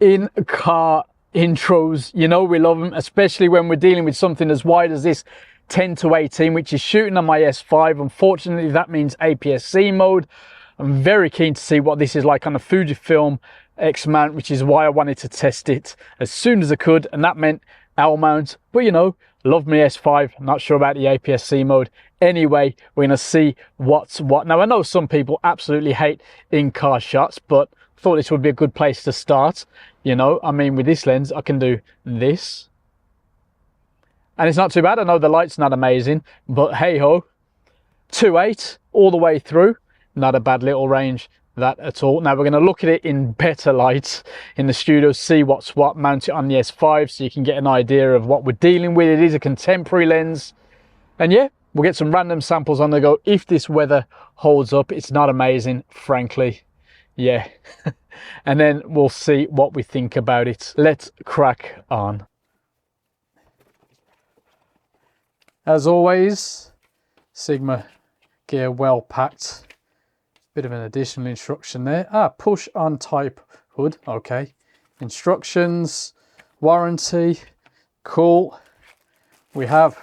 in-car intros, you know we love them, especially when we're dealing with something as wide as this 10-18, which is shooting on my S5. Unfortunately, that means APS-C mode. I'm very keen to see what this is like on a Fujifilm X mount, which is why I wanted to test it as soon as I could, and that meant L mount. But you know, love my S5. I'm not sure about the APS-C mode. Anyway, we're gonna see what's what. Now I know some people absolutely hate in-car shots, but I thought this would be a good place to start. You know, I mean, with this lens I can do this and it's not too bad. I know the light's not amazing, but hey ho, 2.8 all the way through, not a bad little range that at all. Now we're going to look at it in better light in the studio, see what's what, mount it on the S5 so you can get an idea of what we're dealing with. It is a contemporary lens, and yeah, we'll get some random samples on the go if this weather holds up. It's not amazing, frankly, yeah. And then we'll see what we think about it. Let's crack on. As always, Sigma gear well packed. Bit of an additional instruction there. Push on type hood. Okay. Instructions, warranty, cool. We have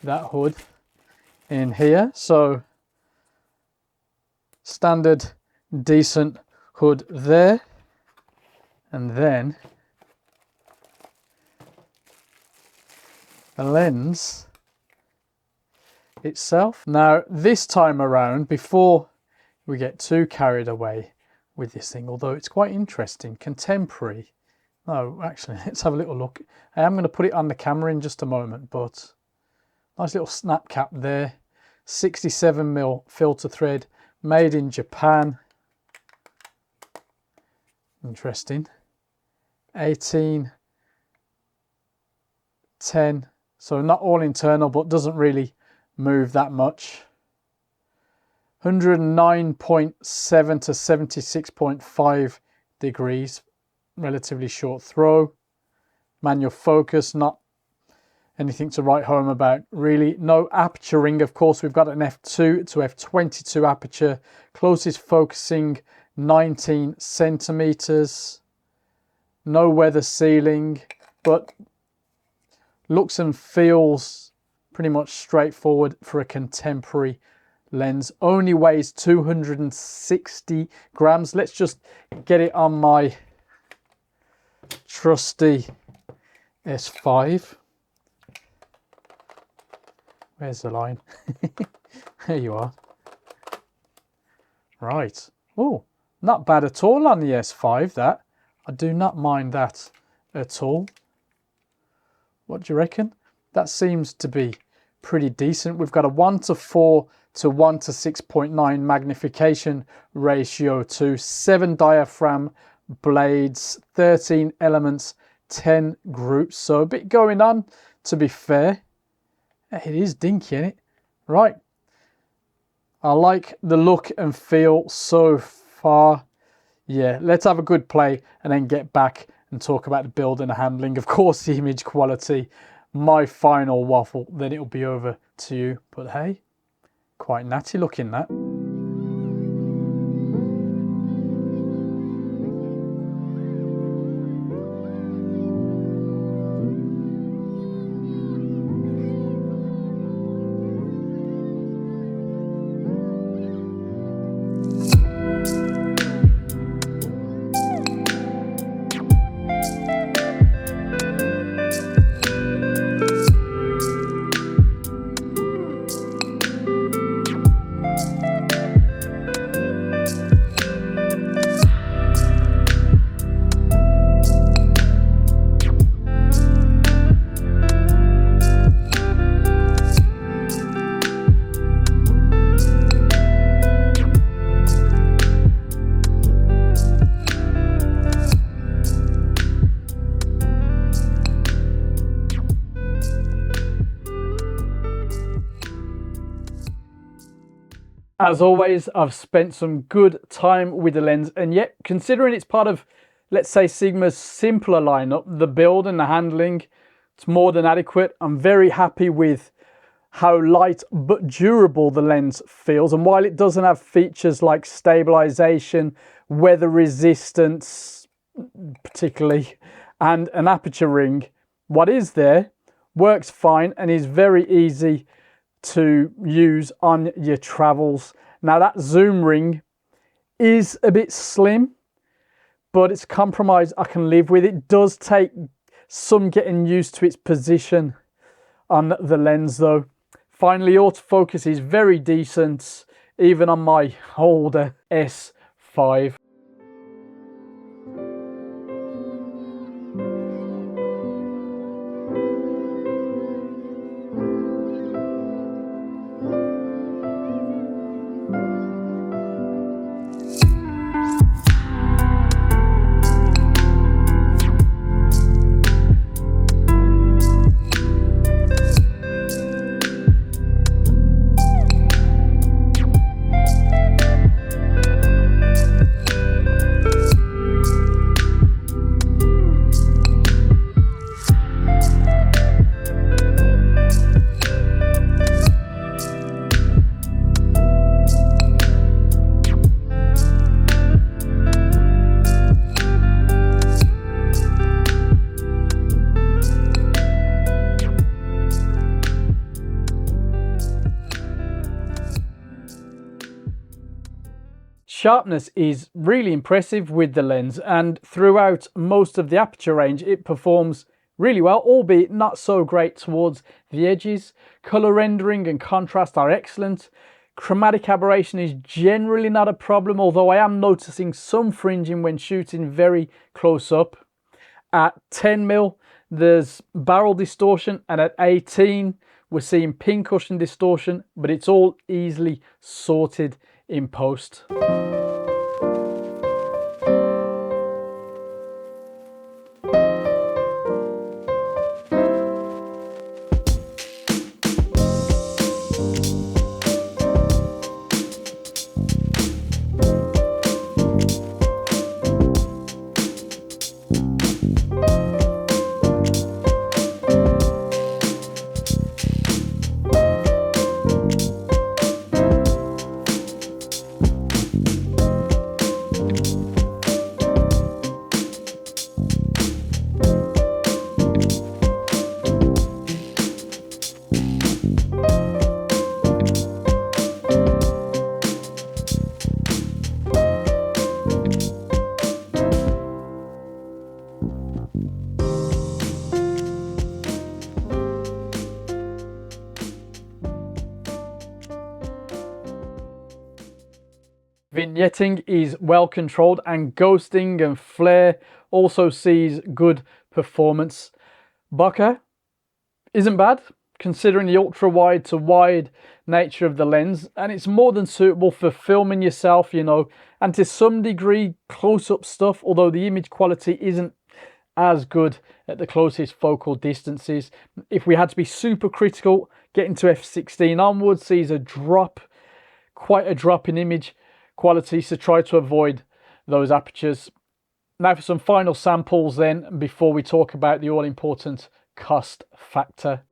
that hood in here. So standard decent hood there. And then the lens itself. Now this time around, before we get too carried away with this thing, although it's quite interesting, contemporary. No, actually, let's have a little look. I am going to put it on the camera in just a moment, but nice little snap cap there. 67mm filter thread, made in Japan. Interesting. 18-10, so not all internal, but doesn't really move that much. 109.7 to 76.5 degrees, relatively short throw. Manual focus, not anything to write home about really. No aperturing, of course. We've got an f2 to f22 aperture. Closest focusing 19 centimeters. No weather sealing, but looks and feels pretty much straightforward for a contemporary lens. Only weighs 260 grams. Let's just get it on my trusty S5. Where's the line? There you are. Right. Oh, not bad at all on the S5, that. I do not mind that at all. What do you reckon? That seems to be pretty decent. We've got a 1:4 to 1:6.9 magnification ratio to 7 diaphragm blades, 13 elements, 10 groups. So a bit going on, to be fair. It is dinky, isn't it? Right. I like the look and feel so far. Yeah, let's have a good play and then get back and talk about the build and the handling. Of course, the image quality, my final waffle, then it'll be over to you. But hey, quite natty looking that. As always, I've spent some good time with the lens, and yet considering it's part of, let's say, Sigma's simpler lineup, the build and the handling, it's more than adequate. I'm very happy with how light but durable the lens feels, and while it doesn't have features like stabilization, weather resistance, particularly, and an aperture ring. What is there works fine and is very easy to use on your travels. Now that zoom ring is a bit slim, but it's a compromise I can live with. It does take some getting used to its position on the lens though. Finally, autofocus is very decent, even on my older S5. Sharpness is really impressive with the lens, and throughout most of the aperture range it performs really well, albeit not so great towards the edges. Color rendering and contrast are excellent. Chromatic aberration is generally not a problem, although I am noticing some fringing when shooting very close up. At 10mm there's barrel distortion, and at 18 we're seeing pincushion distortion, but it's all easily sorted in post. Vignetting is well controlled, and ghosting and flare also sees good performance. Bokeh isn't bad considering the ultra wide to wide nature of the lens, and it's more than suitable for filming yourself, you know, and to some degree close-up stuff, although the image quality isn't as good at the closest focal distances. If we had to be super critical, getting to f16 onwards sees quite a drop in image quality, so try to avoid those apertures. Now for some final samples then, before we talk about the all-important cost factor.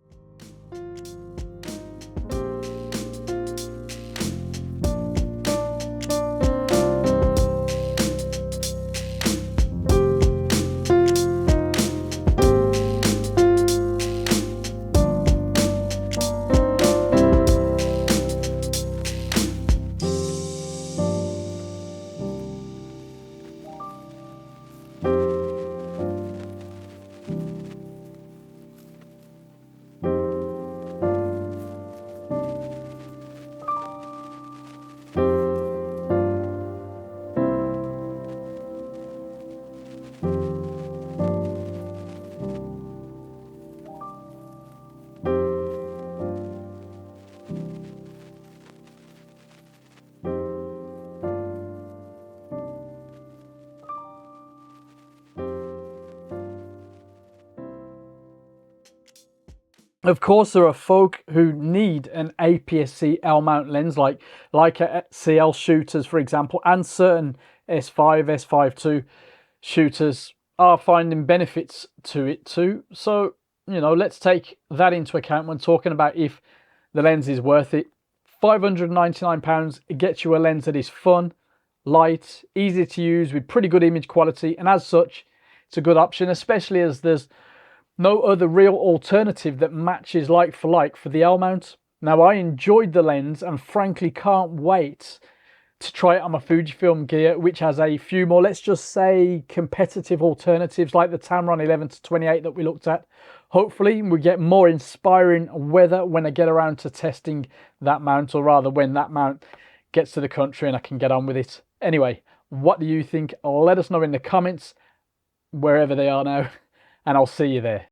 Of course, there are folk who need an APS-C L-mount lens, like Leica CL shooters, for example, and certain S5, S5 II shooters are finding benefits to it too. So, you know, let's take that into account when talking about if the lens is worth it. £599, it gets you a lens that is fun, light, easy to use with pretty good image quality, and as such it's a good option, especially as there's no other real alternative that matches like for the L mount. Now, I enjoyed the lens and frankly can't wait to try it on my Fujifilm gear, which has a few more, let's just say, competitive alternatives like the Tamron 11-28 that we looked at. Hopefully we get more inspiring weather when I get around to testing that mount, or rather when that mount gets to the country and I can get on with it. Anyway, what do you think? Let us know in the comments, wherever they are now, and I'll see you there.